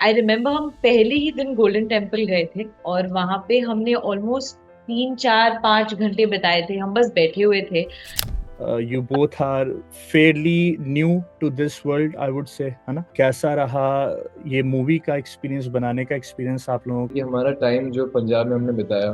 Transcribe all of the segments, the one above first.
I remember हम पहले ही दिन गोल्डन टेम्पल गए थे और वहां पे हमने ऑलमोस्ट 3 4 5 घंटे बिताए थे, हम बस बैठे हुए थे। You both are fairly new to this world, I would say, है ना? कैसा रहा ये मूवी का एक्सपीरियंस, बनाने का एक्सपीरियंस आप लोगों कि हमारा टाइम जो पंजाब में हमने बिताया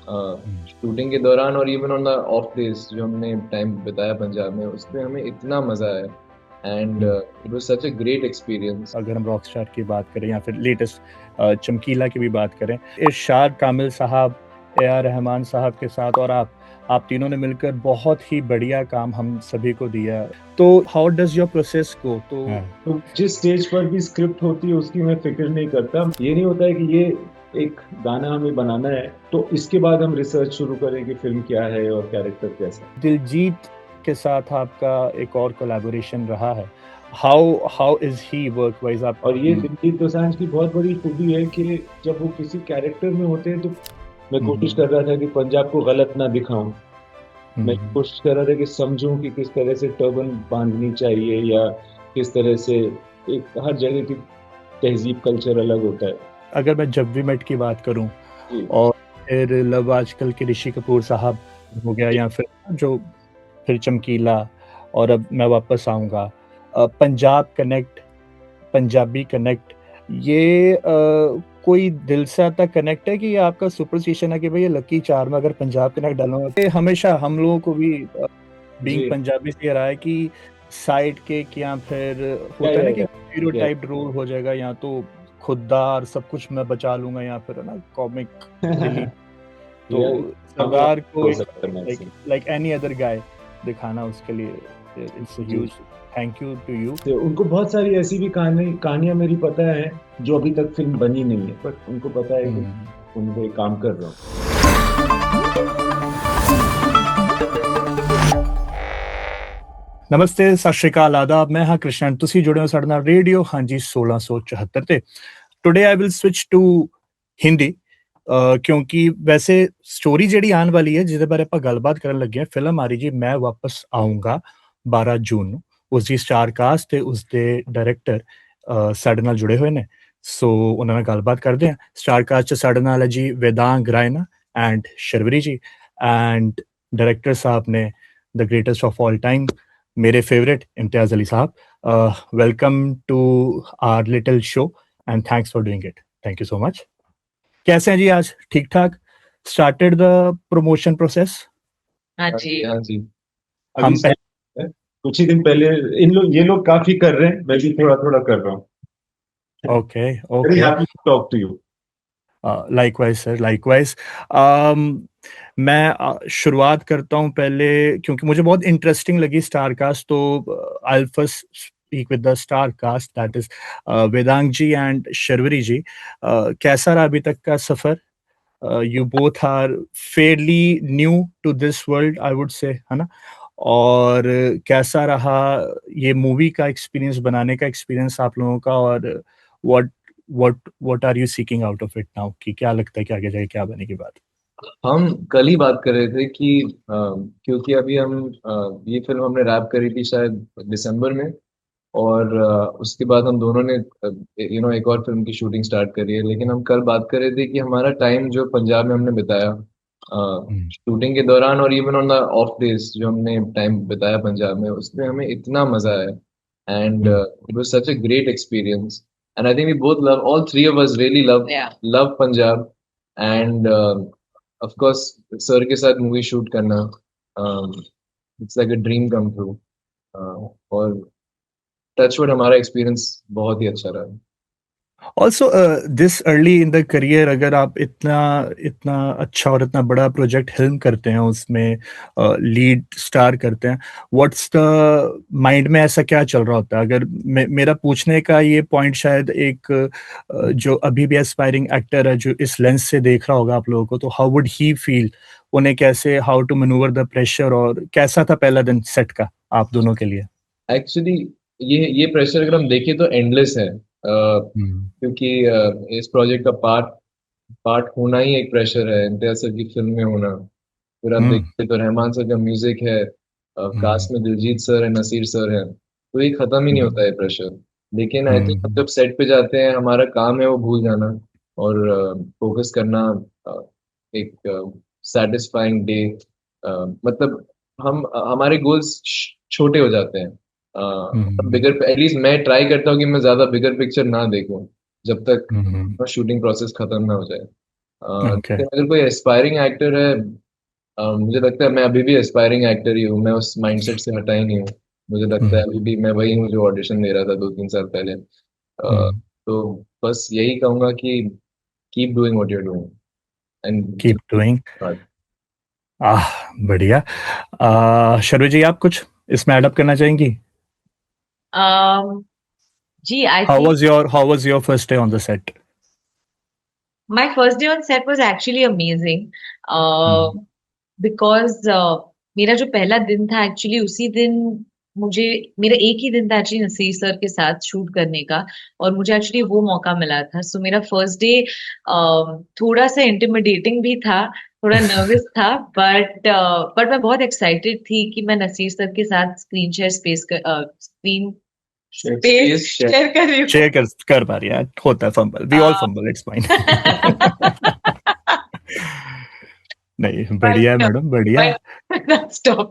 हम्म। शूटिंग के दौरान और even on the of days जो हमने टाइम बिताया पंजाब में, उसमें हमें इतना मजा आया and it was such a great experience. अगर हम रॉकस्टार की बात करें या फिर लेटेस्ट चमकीला की भी बात करें, इरशाद कामिल साहब, ए.आर. रहमान साहब के साथ और आप तीनों ने मिलकर बहुत ही बढ़िया काम हम सभी को दिया। तो हाउ डज योर प्रोसेस गो? तो जिस स्टेज पर भी स्क्रिप्ट होती है उसकी मैं फिक्र नहीं करता। ये नहीं होता है कि ये एक गाना हमें बनाना है तो इसके बाद हम रिसर्च शुरू करें कि फिल्म क्या है और कैरेक्टर कैसा है। दिलजीत के साथ आपका एक और कोलैबोरेशन रहा है, how is he work wise? आप और ये दिलजीत दोसांझ की बहुत बड़ी खूबी है कि जब वो किसी कैरेक्टर में होते हैं तो मैं कोशिश कर रहा था कि पंजाब को गलत ना दिखाऊं। मैं कोशिश कर रहा था कि समझूं कि किस तरह से टर्बन बांधनी चाहिए या किस तरह से एक हर जगह की तहजीब कल्चर अलग होता है। अगर मैं जब वी मेट की बात करूं और फिर लव आजकल के ऋषि कपूर साहब हो गया, या फिर चमकीला, और अब मैं वापस आऊंगा, पंजाब कनेक्ट, पंजाबी कनेक्ट, ये कोई दिल से आता कनेक्ट है कि ये आपका सुपरस्टिशन है कि भाई ये लकी चार में अगर पंजाब कनेक्ट डालूंगा? हमेशा हम लोगों को भी बीइंग पंजाबी से रहा है कि साइड केक या फिर होता है ना कि स्टीरियोटाइप्ड रोल हो जाएगा, या तो खुददार सब कुछ मैं बचा लूंगा, या फिर ना कॉमिक रिलीफ। तो सरदार को लाइक एनी अदर गाय दिखाना, उसके लिए it's a huge thank you to you. उनको बहुत सारी ऐसी भी कहानियां मेरी पता है जो अभी तक फिल्म बनी नहीं है, बट उनको पता है कि उन पे काम कर रहा हूँ। नमस्ते, सत श्री अकाल, आदाब। मैं हाँ कृष्ण, तुसी जुड़े हो साडे नाल रेडियो ਹਾਂਜੀ 1674 ਤੇ। Today I will switch to Hindi क्योंकि वैसे स्टोरी ਜਿਹੜੀ ਆਉਣ ਵਾਲੀ ਹੈ ਜਿਹਦੇ ਬਾਰੇ ਆਪਾਂ ਗੱਲਬਾਤ ਕਰਨ ਲੱਗੇ ਹਾਂ, ਫਿਲਮ ਆ ਰਹੀ ਜੀ ਮੈਂ ਵਾਪਸ ਆਉਂਗਾ 12 ਜੂਨ ਨੂੰ। ਉਸ ਦੀ ਸਟਾਰ ਕਾਸਟ ਤੇ ਉਸ ਦੇ ਡਾਇਰੈਕਟਰ ਸਾਡੇ ਨਾਲ ਜੁੜੇ ਹੋਏ ਨੇ, ਸੋ ਉਹਨਾਂ ਨਾਲ ਗੱਲਬਾਤ ਕਰਦੇ ਹਾਂ। ਸਟਾਰ ਕਾਸਟ 'ਚ ਸਾਡੇ ਨਾਲ ਹੈ ਜੀ Vedang Raina and Sharvari ji, and director साहब ने the greatest of all time, मेरे फेवरेट इम्तियाज अली साहब। Welcome to our little show and thanks for doing it. Thank you so much. कैसे हैं जी आज? ठीक ठाक? Started the promotion process? हाँ जी, हाँ जी। हम कुछ ही दिन पहले ये लोग काफी कर रहे हैं, मैं भी थोड़ा थोड़ा कर रहा हूँ। Okay okay, happy to talk to you. Likewise sir, likewise. मैं शुरुआत करता हूँ पहले क्योंकि मुझे बहुत इंटरेस्टिंग लगी स्टार कास्ट, तो I first speak with the star cast, that is Vedang ji and Sharvari जी। कैसा रहा अभी तक का सफर? You both are fairly new to this world, I would say, है ना? और कैसा रहा ये मूवी का एक्सपीरियंस, बनाने का एक्सपीरियंस आप लोगों का, और what are you seeking out of it now? कि क्या लगता है कि आगे जाके क्या बनेगी बात? हम कल ही बात कर रहे थे कि क्योंकि अभी हम ये फिल्म हमने रैप करी थी शायद दिसंबर में, और उसके बाद हम दोनों ने एक और फिल्म की शूटिंग स्टार्ट करी है। लेकिन हम कल बात कर रहे थे कि हमारा टाइम जो पंजाब में हमने बिताया शूटिंग के दौरान और even on the of days जो हमने टाइम बिताया पंजाब में, उसमें हमें इतना मजा आया and it was such a great experience. And I think we both love, all three of us really love Punjab and of course sir के साथ मूवी शूट करना it's like a dream come true. और touchwood हमारा experience बहुत ही अच्छा रहा। Also, this early in the career, अगर आप इतना इतना अच्छा और इतना बड़ा प्रोजेक्ट फिल्म करते हैं, उसमें लीड स्टार करते हैं, व्हाट्स द माइंड में ऐसा क्या चल रहा होता है? अगर मेरा पूछने का ये पॉइंट शायद एक जो अभी भी एस्पायरिंग एक्टर है जो इस लेंस से देख रहा होगा आप लोगों को, तो हाउ वुड ही फील? उन्हें कैसे, how to manoeuvre the pressure, और कैसा था पहला दिन सेट का आप दोनों के लिए? एक्चुअली ये प्रेशर अगर हम देखें तो एंडलेस है, क्योंकि इस प्रोजेक्ट का पार्ट होना ही एक प्रेशर है। इम्तियाज सर की फिल्म में होना, फिर आप देखते तो रहमान सर का म्यूजिक है, कास्ट में दिलजीत सर है, नसीर सर है, तो ये खत्म ही नहीं होता है प्रेशर। लेकिन आई थिंक हम जब सेट पे जाते हैं, हमारा काम है वो भूल जाना और फोकस करना, एक सेटिस्फाइंग डे, मतलब हम हमारे गोल्स छोटे हो जाते हैं। बिगर एटलीस्ट मैं ट्राई करता हूँ कि मैं ज्यादा बिगर पिक्चर ना देखूं जब तक शूटिंग प्रोसेस खत्म ना हो जाए। ओके। लेकिन अगर कोई एस्पायरिंग एक्टर है, मुझे लगता है मैं अभी भी एस्पायरिंग एक्टर ही हूँ, मैं उस माइंडसेट से हटा ही नहीं हूँ। मुझे लगता है अभी भी मैं वही हूँ जो ऑडिशन दे रहा था 2-3 साल पहले। तो बस यही कहूंगा कि keep doing what you are doing and keep doing. Ah, बढ़िया। शर्वी जी, आप कुछ इसमें ऐड अप करना चाहेंगी? जी, I How think was your first day on the set? my first day on set was actually amazing. Because मेरा जो पहला दिन था एक्चुअली उसी दिन मुझे मेरा एक ही दिन था एक्चुअली नसीर सर के साथ शूट करने का, और मुझे एक्चुअली वो मौका मिला था। सो मेरा फर्स्ट डे थोड़ा सा इंटिमिडेटिंग भी था, थोड़ा नर्वस था, बट मैं बहुत एक्साइटेड थी कि मैं नसीर सर के साथ स्क्रीन स्पेस शेयर कर रही शेयर कर पा रही है, होता है fumble, we all fumble, it's fine. नहीं, बढ़िया है मैडम, बढ़िया। स्टॉप।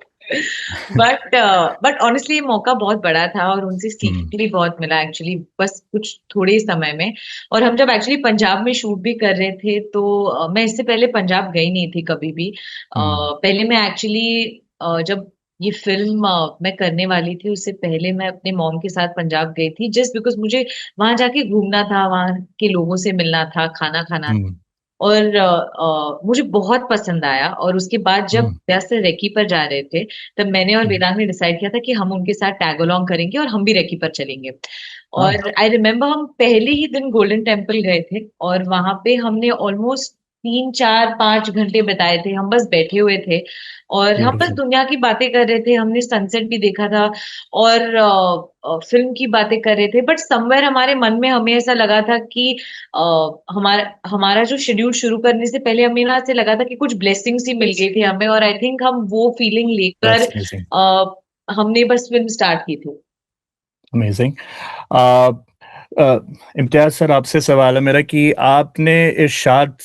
बट ऑनेस्टली ये मौका बहुत बड़ा था और उनसे सीखने के लिए बहुत मिला एक्चुअली, बस कुछ थोड़े समय में। और हम जब एक्चुअली पंजाब में शूट भी कर रहे थे तो मैं इससे पहले पंजाब गई नहीं थी कभी भी। पहले मैं एक्चुअली जब ये फिल्म मैं करने वाली थी उससे पहले मैं अपने मॉम के साथ पंजाब गई थी, जस्ट बिकॉज मुझे वहां जाके घूमना था, वहां के लोगों से मिलना था, खाना खाना था। और मुझे बहुत पसंद आया। और उसके बाद जब व्यास से रेकी पर जा रहे थे तब मैंने और वेदांत ने डिसाइड किया था कि हम उनके साथ टैग अलोंग करेंगे और हम भी रेकी पर चलेंगे। और आई रिमेम्बर हम पहले ही दिन गोल्डन टेम्पल गए थे और वहां पे हमने ऑलमोस्ट 3-4-5 घंटे बिताए थे। हम बस बैठे हुए थे और हम बस दुनिया की बातें कर रहे थे, हमने सनसेट भी देखा था और फिल्म की बातें कर रहे थे। बट समवेयर हमारे मन में हमें ऐसा लगा था कि हमारा जो शेड्यूल शुरू करने से पहले हमें ना ऐसे लगा था कि कुछ ब्लेसिंग्स ही मिल गई थी हमें, और आई थिंक हम वो फीलिंग लेकर हमने बस फिल्म स्टार्ट की थी। अमेजिंग। इम्तियाज सर, आपसे सवाल है मेरा कि आपने इरशाद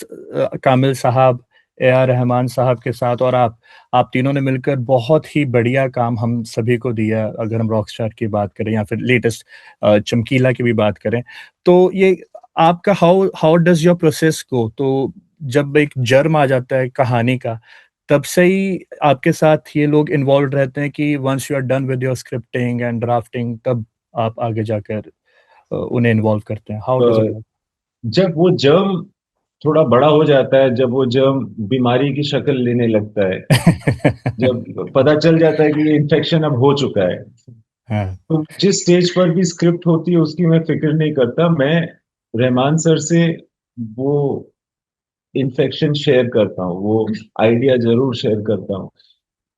कामिल साहब, ए.आर. रहमान साहब के साथ और आप तीनों ने मिलकर बहुत ही बढ़िया काम हम सभी को दिया। अगर हम रॉकस्टार की बात करें या फिर लेटेस्ट चमकीला की भी बात करें, तो ये आपका हाउ डज योर प्रोसेस गो? तो जब एक जर्म आ जाता है कहानी का, तब से ही आपके साथ ये लोग इन्वॉल्व रहते हैं कि once you are done with your scripting and drafting तब आप आगे जाकर उन्हें इन्वॉल्व करते हैं? How does it work? जब वो जर्म थोड़ा बड़ा हो जाता है, जब वो जर्म बीमारी की शक्ल लेने लगता है, जब पता चल जाता है कि ये इन्फेक्शन अब हो चुका है, तो जिस स्टेज पर भी स्क्रिप्ट होती है उसकी मैं फिक्र नहीं करता। मैं रहमान सर से वो इन्फेक्शन शेयर करता हूँ, वो आइडिया जरूर शेयर करता हूँ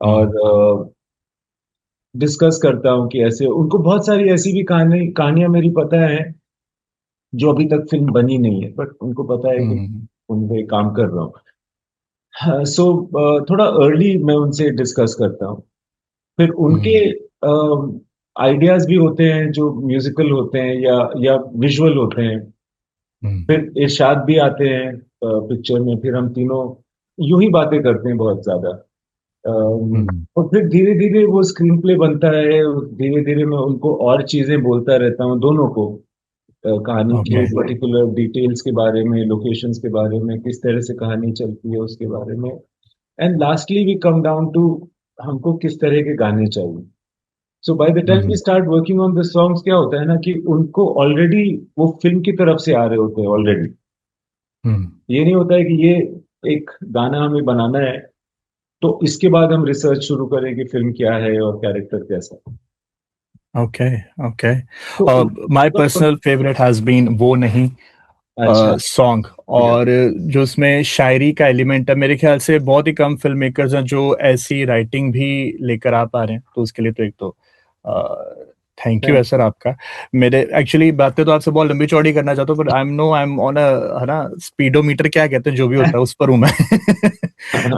और डिस्कस करता हूँ कि ऐसे उनको बहुत सारी ऐसी भी कहानियां मेरी पता है जो अभी तक फिल्म बनी नहीं है, बट उनको पता है कि उन पे काम कर रहा हूँ। सो थोड़ा अर्ली मैं उनसे डिस्कस करता हूँ। फिर उनके आइडियाज भी होते हैं जो म्यूजिकल होते हैं या विजुअल होते हैं। फिर इरशाद भी आते हैं पिक्चर में, फिर हम तीनों यूं ही बातें करते हैं बहुत ज्यादा। और फिर धीरे धीरे वो स्क्रीन प्ले बनता है, धीरे धीरे मैं उनको और चीजें बोलता रहता हूँ, दोनों को कहानी के पर्टिकुलर डिटेल्स के बारे में, लोकेशंस के बारे में, किस तरह से कहानी चलती है उसके बारे में। And lastly we come down to हमको किस तरह के गाने चाहिए। So by the time we start working on the songs, क्या होता है ना कि उनको ऑलरेडी वो फिल्म की तरफ से आ रहे होते हैं ऑलरेडी। ये नहीं होता है कि ये एक गाना हमें बनाना है तो इसके बाद हम रिसर्च शुरू करें कि फिल्म क्या है और कैरेक्टर कैसा है। Okay. My personal favorite has been वो नहीं सॉन्ग, और जो उसमें शायरी का एलिमेंट है, मेरे ख्याल से बहुत ही कम फिल्म मेकर्स हैं जो ऐसी राइटिंग भी लेकर आ पा रहे हैं, तो उसके लिए तो एक तो थैंक यू है सर आपका। मेरे एक्चुअली बातें तो आपसे बहुत लंबी चौड़ी करना चाहता हूँ, बट आई एम ऑन है ना, स्पीडोमीटर क्या कहते हैं जो भी होता है उस पर हूँ मैं।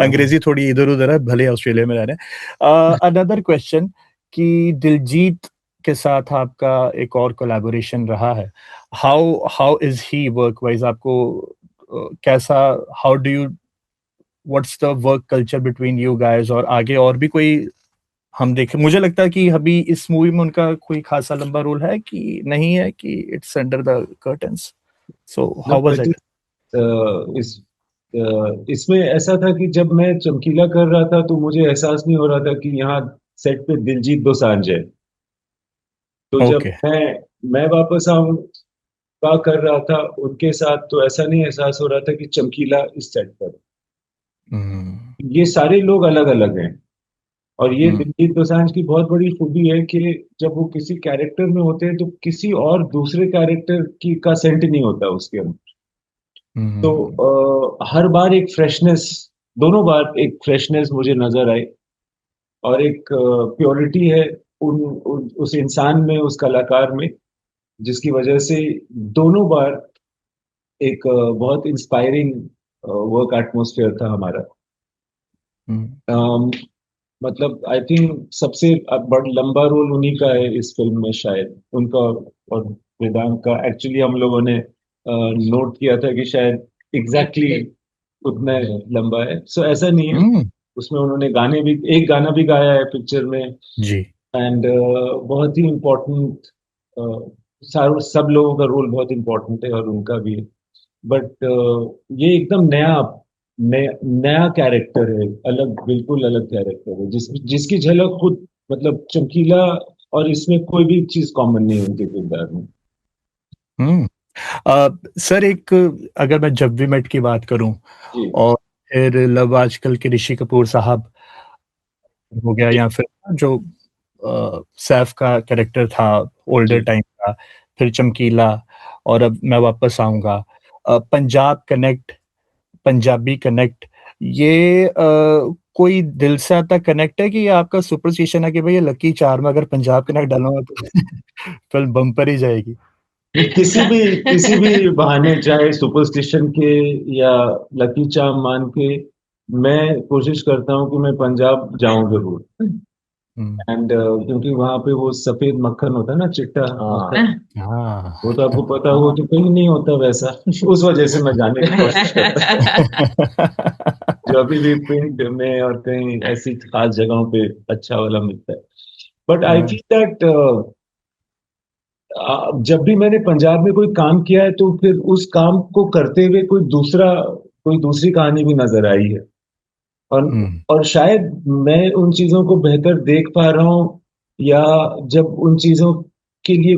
अंग्रेजी थोड़ी इधर उधर है, भले ऑस्ट्रेलिया में रह रहे हैं। अनदर क्वेश्चन कि दिलजीत के साथ आपका एक और कोलैबोरेशन रहा है, how is he work wise, आपको कैसा, how do you, what's the work culture between you guys, और आगे और भी कोई हम देखें, मुझे लगता है कि अभी इस मूवी में उनका कोई खासा लंबा रोल है कि नहीं है, कि it's under the curtains, so how was it? इसमें ऐसा था कि जब मैं चमकीला कर रहा था तो मुझे एहसास नहीं हो रहा था कि यहाँ सेट पे दिलजीत दोसांझ है। तो जब ओके, मैं वापस आऊं का कर रहा था उनके साथ, तो ऐसा नहीं एहसास हो रहा था कि चमकीला इस सेट पर, ये सारे लोग अलग अलग हैं। और ये दिलजीत दोसांझ की बहुत बड़ी खूबी है कि जब वो किसी कैरेक्टर में होते हैं तो किसी और दूसरे कैरेक्टर की का सेंट नहीं होता उसके अंदर। तो हर बार एक फ्रेशनेस, दोनों बार एक फ्रेशनेस मुझे नजर आई, और एक प्योरिटी है उस इंसान में, उस कलाकार में, जिसकी वजह से दोनों बार एक बहुत इंस्पायरिंग वर्क एटमॉस्फेयर था हमारा। मतलब आई थिंक सबसे बड़ा लंबा रोल उन्हीं का है इस फिल्म में शायद, उनका और वेदांत का। एक्चुअली हम लोगों ने नोट किया था कि शायद एग्जैक्टली उतना लंबा है, सो ऐसा नहीं है। उसमें उन्होंने एक गाना भी गाया है पिक्चर में जी, एंड बहुत ही इम्पोर्टेंट, सब लोगों का रोल बहुत इम्पोर्टेंट है और उनका भी। बट ये एकदम नया कैरेक्टर है, अलग, बिल्कुल अलग कैरेक्टर है, जिसकी झलक खुद, मतलब चमकीला और इसमें कोई भी चीज कॉमन नहीं है उनके किरदार में। सर एक, अगर मैं जब वी मेट की बात करूं और फिर लव आजकल के ऋषि कपूर साहब हो गया, या फिर जो सैफ का कैरेक्टर था ओल्डर टाइम का, फिर चमकीला, और अब मैं वापस आऊंगा, पंजाब कनेक्ट, पंजाबी कनेक्ट, ये कोई दिल से आता कनेक्ट है कि ये आपका सुपरस्टिशन है कि भाई ये लकी चार में अगर पंजाब कनेक्ट डालूंगा तो फिल्म बम्पर ही जाएगी? किसी भी बहाने, चाहे सुपरस्टिशन के या लकी चार्म मान के, मैं कोशिश करता हूँ कि मैं पंजाब जाऊं जरूर। एंड क्योंकि वहां पे वो सफेद मक्खन होता है ना, चिट्टा मक्खन, वो तो आपको पता हो, तो कहीं नहीं होता वैसा। उस वजह से मैं जाने की कोशिश करता हूँ। जो अभी भी प्रिंट में और कहीं ऐसी खास जगहों पे अच्छा वाला मिलता है। बट आई फील दैट जब भी मैंने पंजाब में कोई काम किया है तो फिर उस काम को करते हुए कोई दूसरी कहानी भी नजर आई है। और शायद मैं उन चीजों को बेहतर देख पा रहा हूँ, या जब उन चीजों के लिए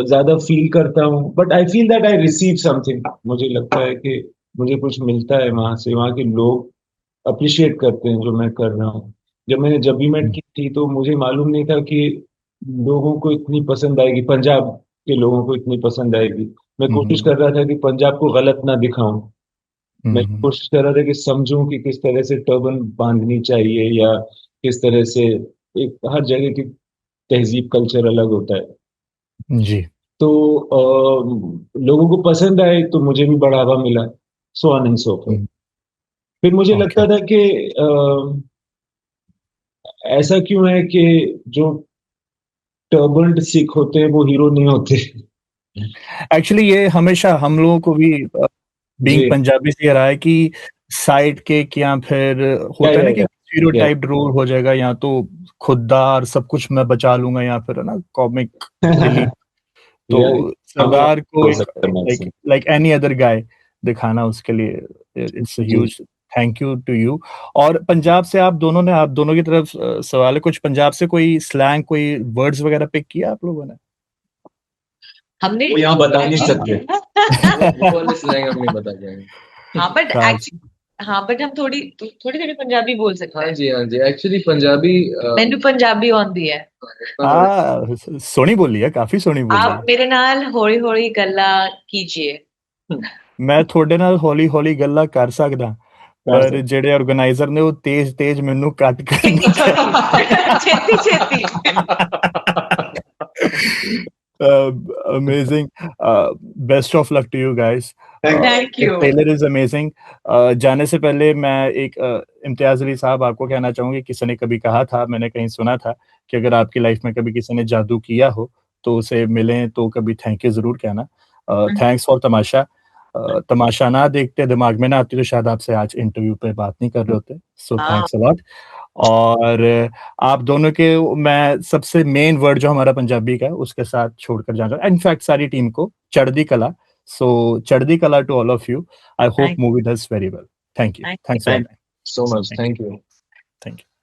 ज्यादा फील करता हूँ। But I feel that I receive something, मुझे लगता है कि मुझे कुछ मिलता है वहां से, वहां के लोग अप्रिशिएट करते हैं जो मैं कर रहा हूँ। जब मैंने जब भी मेट की थी तो मुझे मालूम नहीं था कि लोगों को इतनी पसंद आएगी, पंजाब के लोगों को इतनी पसंद आएगी। मैं कोशिश कर रहा था कि पंजाब को गलत ना दिखाऊं, मैं कोशिश कर रहा था कि समझूं कि किस तरह से टर्बन बांधनी चाहिए, या किस तरह से, एक हर जगह की तहजीब कल्चर अलग होता है जी। तो लोगों को पसंद आए तो मुझे भी बढ़ावा मिला, so on and so fourth. फिर मुझे लगता था कि ऐसा क्यों है कि जो टर्बन्ड सिख होते हैं वो हीरो नहीं होते। एक्चुअली ये हमेशा हम लोगों को भी बीइंग पंजाबी से रहा है कि साइड केक, या फिर होता है ना कि स्टीरियोटाइप्ड रोल हो जाएगा, या तो खुददार सब कुछ मैं बचा लूंगा, या फिर है ना कॉमिक रिलीफ। तो सरदार को लाइक एनी अदर गाय दिखाना, उसके लिए it's huge thank you to you. और पंजाब से आप दोनों की तरफ सवाल है, कुछ पंजाब से कोई स्लैंग, कोई वर्ड्स वगैरह पिक किया आप लोगों ने? हमने वो यहाँ बता नहीं सकते। वो वाले स्लैंग हम नहीं बता पाएंगे। हाँ बट हम थोड़ी पंजाबी बोल सकते हैं। हाँ जी एक्चुअली पंजाबी, मैंने पंजाबी आंदी है। सोनी बोली है, काफी सोनी बोली है। आप मेरे नाल हौली हौली गल्ला कीजिए। मैं थोड़े नाल हौली हौली गल्ला कर सकदा, पर जेड़े ऑर्गेनाइजर ने वो तेज मैनू कट कर छेती Amazing. Best of luck to you guys. Thank you. Trailer is amazing. जाने से पहले मैं एक इम्तियाज अली साहब आपको कहना चाहूंगी, किसी ने कभी कहा था, मैंने कहीं सुना था कि अगर आपकी लाइफ में कभी किसी ने जादू किया हो तो उसे मिलें तो कभी थैंक यू जरूर कहना. थैंक्स फॉर तमाशा. तमाशा ना देखते, दिमाग में ना आती तो शायद आपसे आज इंटरव्यू पे बात नहीं कर रहे होते. So thanks a lot. और आप दोनों के मैं सबसे मेन वर्ड जो हमारा पंजाबी का है उसके साथ छोड़कर जा रहा हूँ, इनफैक्ट सारी टीम को, चढ़दी कला. So, Charddi Kala to all of you. I hope movie does very well. Thank you. Thanks a lot. So much. Thank you. Thank you.